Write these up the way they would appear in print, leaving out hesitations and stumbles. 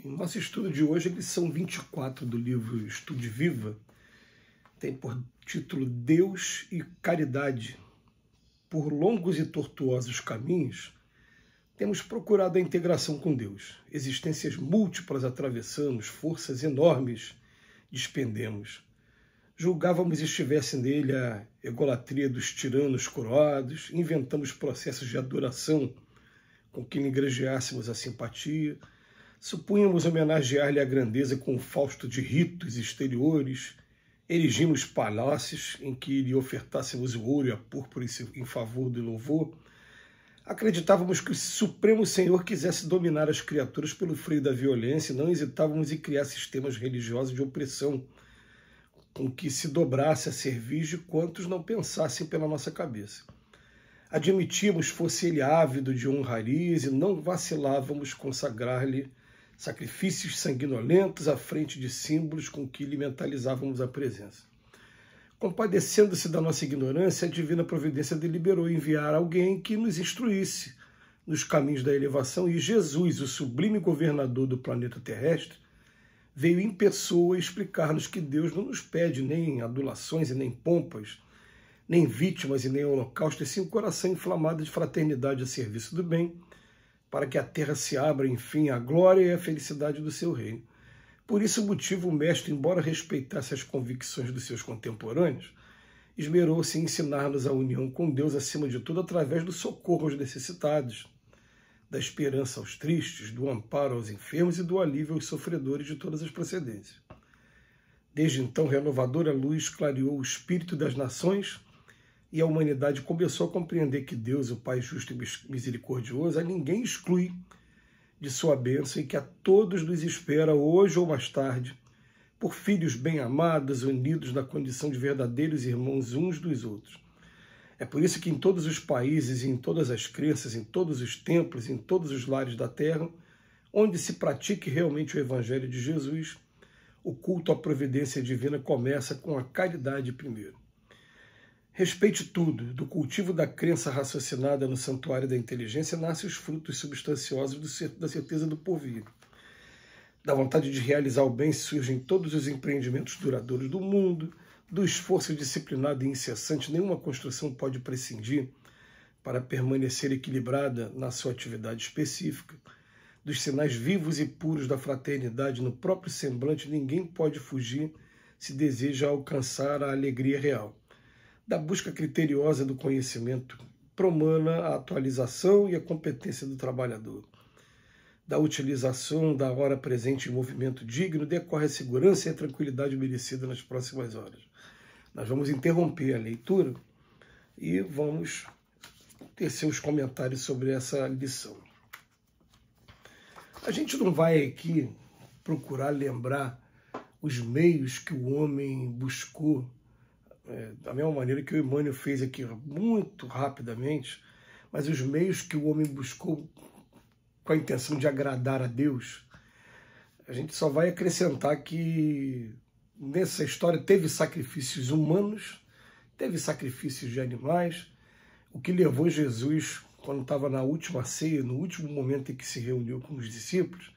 Em nosso estudo de hoje, a lição 24 do livro Estude Viva tem por título Deus e Caridade. Por longos e tortuosos caminhos, temos procurado a integração com Deus. Existências múltiplas atravessamos, forças enormes despendemos. Julgávamos estivesse nele a egolatria dos tiranos coroados, inventamos processos de adoração com que negrejeássemos a simpatia, supunhamos homenagear-lhe a grandeza com o fausto de ritos exteriores, erigimos palácios em que lhe ofertássemos o ouro e a púrpura em favor do louvor. Acreditávamos que o Supremo Senhor quisesse dominar as criaturas pelo freio da violência e não hesitávamos em criar sistemas religiosos de opressão, com que se dobrasse a cerviz de quantos não pensassem pela nossa cabeça. Admitíamos fosse ele ávido de honrarias e não vacilávamos consagrar-lhe sacrifícios sanguinolentos à frente de símbolos com que lhe mentalizávamos a presença. Compadecendo-se da nossa ignorância, a divina providência deliberou enviar alguém que nos instruísse nos caminhos da elevação, e Jesus, o sublime governador do planeta terrestre, veio em pessoa explicar-nos que Deus não nos pede nem adulações e nem pompas, nem vítimas e nem holocausto, e sim um coração inflamado de fraternidade a serviço do bem, para que a terra se abra, enfim, à glória e à felicidade do seu reino. Por esse motivo, o mestre, embora respeitasse as convicções dos seus contemporâneos, esmerou-se em ensinar-nos a união com Deus, acima de tudo, através do socorro aos necessitados, da esperança aos tristes, do amparo aos enfermos e do alívio aos sofredores de todas as procedências. Desde então, renovadora luz clareou o espírito das nações, e a humanidade começou a compreender que Deus, o Pai justo e misericordioso, a ninguém exclui de sua bênção e que a todos nos espera, hoje ou mais tarde, por filhos bem-amados, unidos na condição de verdadeiros irmãos uns dos outros. É por isso que em todos os países, em todas as crenças, em todos os templos, em todos os lares da terra, onde se pratique realmente o Evangelho de Jesus, o culto à providência divina começa com a caridade primeiro. Respeite tudo. Do cultivo da crença raciocinada no santuário da inteligência nascem os frutos substanciosos da certeza do porvir. Da vontade de realizar o bem surgem todos os empreendimentos duradouros do mundo. Do esforço disciplinado e incessante, nenhuma construção pode prescindir para permanecer equilibrada na sua atividade específica. Dos sinais vivos e puros da fraternidade no próprio semblante, ninguém pode fugir se deseja alcançar a alegria real. Da busca criteriosa do conhecimento promana a atualização e a competência do trabalhador. Da utilização da hora presente em movimento digno decorre a segurança e a tranquilidade merecida nas próximas horas. Nós vamos interromper a leitura e vamos tecer os comentários sobre essa lição. A gente não vai aqui procurar lembrar os meios que o homem buscou, da mesma maneira que o Emmanuel fez aqui muito rapidamente, mas os meios que o homem buscou com a intenção de agradar a Deus. A gente só vai acrescentar que nessa história teve sacrifícios humanos, teve sacrifícios de animais, o que levou Jesus, quando estava na última ceia, no último momento em que se reuniu com os discípulos,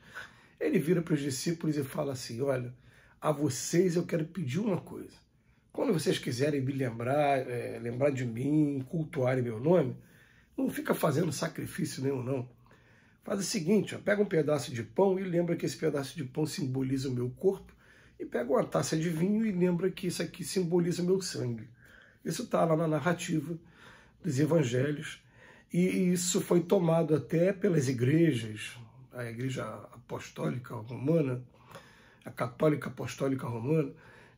ele vira para os discípulos e fala assim: olha, a vocês eu quero pedir uma coisa. Quando vocês quiserem me lembrar de mim, cultuarem meu nome, não fica fazendo sacrifício nenhum, não. Faz o seguinte, pega um pedaço de pão e lembra que esse pedaço de pão simboliza o meu corpo, e pega uma taça de vinho e lembra que isso aqui simboliza o meu sangue. Isso está lá na narrativa dos evangelhos, e isso foi tomado até pelas igrejas, a Igreja Apostólica Romana, a Católica Apostólica Romana,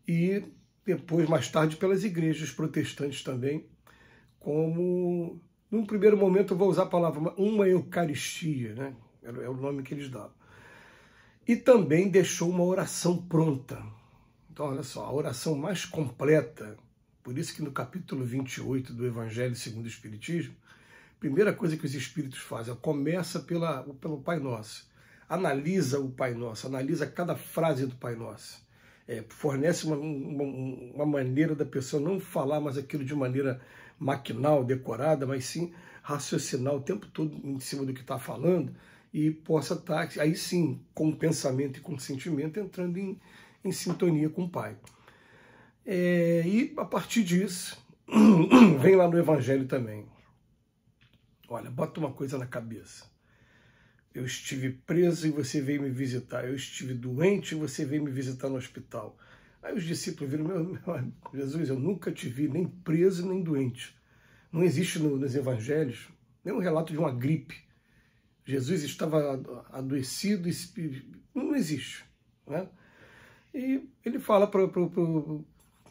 e depois, mais tarde, pelas igrejas protestantes também, como, num primeiro momento, eu vou usar a palavra, uma Eucaristia, né? É o nome que eles davam. E também deixou uma oração pronta. Então, olha só, a oração mais completa, por isso que no capítulo 28 do Evangelho segundo o Espiritismo, a primeira coisa que os Espíritos fazem, começa pelo Pai Nosso, analisa o Pai Nosso, analisa cada frase do Pai Nosso. Fornece uma maneira da pessoa não falar mais aquilo de maneira maquinal, decorada, mas sim raciocinar o tempo todo em cima do que está falando e possa estar, aí sim, com o pensamento e com o sentimento, entrando em sintonia com o Pai. E a partir disso, vem lá no Evangelho também. Olha, bota uma coisa na cabeça. Eu estive preso e você veio me visitar. Eu estive doente e você veio me visitar no hospital. Aí os discípulos viram, Jesus, eu nunca te vi nem preso nem doente. Não existe nos evangelhos nenhum relato de uma gripe. Jesus estava adoecido, não existe. Né? E ele fala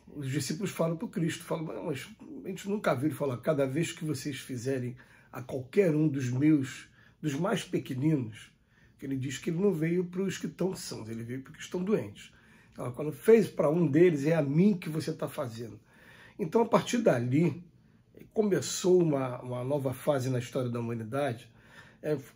os discípulos falam para o Cristo, falam, mas a gente nunca viu ele falar, cada vez que vocês fizerem a qualquer um dos mais pequeninos, que ele diz que ele não veio para os que estão sãos, ele veio para os que estão doentes. Então, quando fez para um deles, é a mim que você está fazendo. Então, a partir dali, começou uma nova fase na história da humanidade.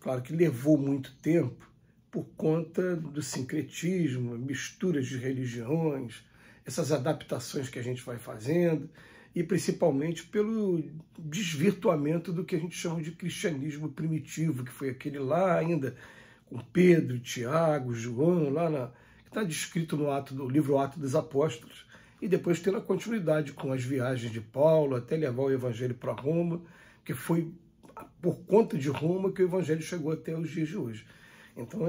Claro que levou muito tempo, por conta do sincretismo, misturas de religiões, essas adaptações que a gente vai fazendo, e principalmente pelo desvirtuamento do que a gente chama de cristianismo primitivo, que foi aquele lá ainda com Pedro, Tiago, João, que está descrito no livro Atos dos Apóstolos, e depois tendo a continuidade com as viagens de Paulo, até levar o evangelho para Roma, que foi por conta de Roma que o evangelho chegou até os dias de hoje. Então,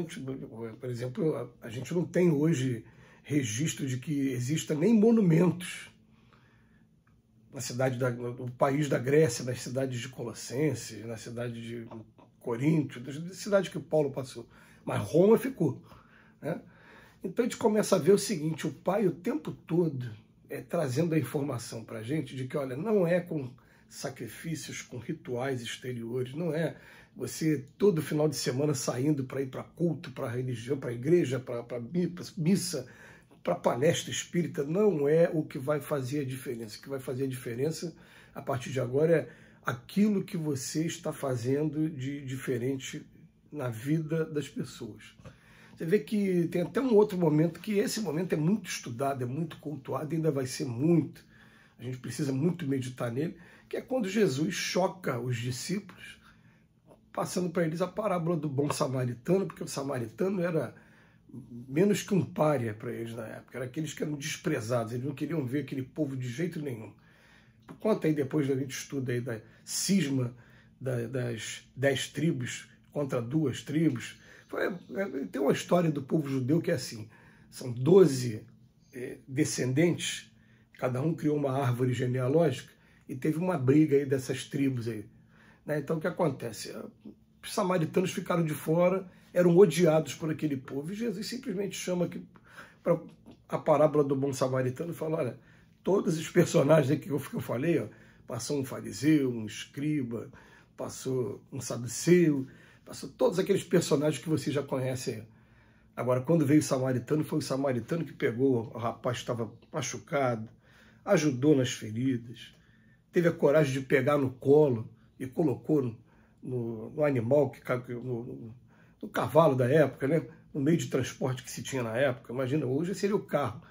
por exemplo, a gente não tem hoje registro de que exista nem monumentos no país da Grécia, nas cidades de Colossenses, na cidade de Corinto, das cidades que Paulo passou. Mas Roma ficou. Né? Então a gente começa a ver o seguinte, o Pai o tempo todo trazendo a informação para a gente de que, olha, não é com sacrifícios, com rituais exteriores, não é você todo final de semana saindo para ir para culto, para religião, para igreja, para missa, para palestra espírita, não é o que vai fazer a diferença. O que vai fazer a diferença, a partir de agora, é aquilo que você está fazendo de diferente na vida das pessoas. Você vê que tem até um outro momento, que esse momento é muito estudado, é muito cultuado, ainda vai ser muito. A gente precisa muito meditar nele, que é quando Jesus choca os discípulos, passando para eles a parábola do bom samaritano, porque o samaritano era menos que um pária para eles na época, era aqueles que eram desprezados, eles não queriam ver aquele povo de jeito nenhum. Por conta aí, depois a gente estuda aí da cisma das 10 tribos contra 2 tribos, tem uma história do povo judeu que é assim, são 12 descendentes, cada um criou uma árvore genealógica e teve uma briga aí dessas tribos aí. Né? Então o que acontece? Os samaritanos ficaram de fora, eram odiados por aquele povo, e Jesus simplesmente chama aqui para a parábola do bom samaritano e fala, olha, todos os personagens aqui que eu falei, ó, passou um fariseu, um escriba, passou um saduceu, passou todos aqueles personagens que você já conhece. Agora, quando veio o samaritano, foi o samaritano que pegou o rapaz que estava machucado, ajudou nas feridas, teve a coragem de pegar no colo e colocou no animal, no cavalo da época, né? No meio de transporte que se tinha na época. Imagina, hoje seria o carro.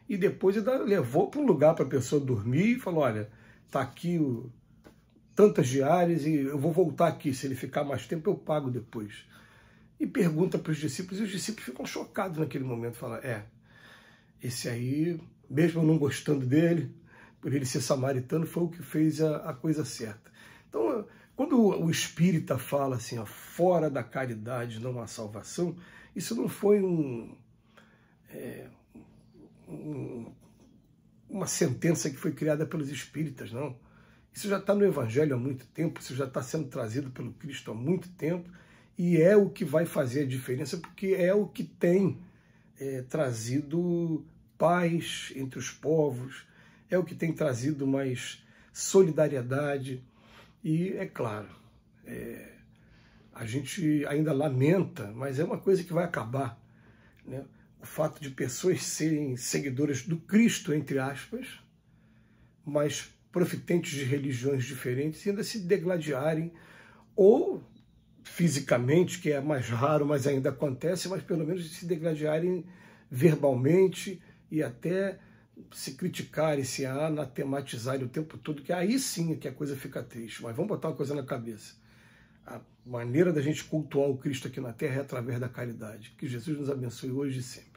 E depois ele levou para um lugar para a pessoa dormir e falou, olha, está aqui tantas diárias e eu vou voltar aqui, se ele ficar mais tempo eu pago depois. E pergunta para os discípulos, e os discípulos ficam chocados naquele momento, falam, esse aí, mesmo não gostando dele, por ele ser samaritano, foi o que fez a coisa certa. Então, quando o espírita fala assim, ó, fora da caridade não há salvação, isso não foi uma sentença que foi criada pelos espíritas, não. Isso já está no Evangelho há muito tempo, isso já está sendo trazido pelo Cristo há muito tempo, e é o que vai fazer a diferença, porque é o que tem trazido paz entre os povos, é o que tem trazido mais solidariedade, e é claro, a gente ainda lamenta, mas é uma coisa que vai acabar, né? O fato de pessoas serem seguidoras do Cristo, entre aspas, mas profitentes de religiões diferentes, e ainda se degladiarem, ou fisicamente, que é mais raro, mas ainda acontece, mas pelo menos se degladiarem verbalmente e até se criticarem, se anatematizarem o tempo todo, que aí sim é que a coisa fica triste. Mas vamos botar uma coisa na cabeça. A maneira da gente cultuar o Cristo aqui na Terra é através da caridade. Que Jesus nos abençoe hoje e sempre.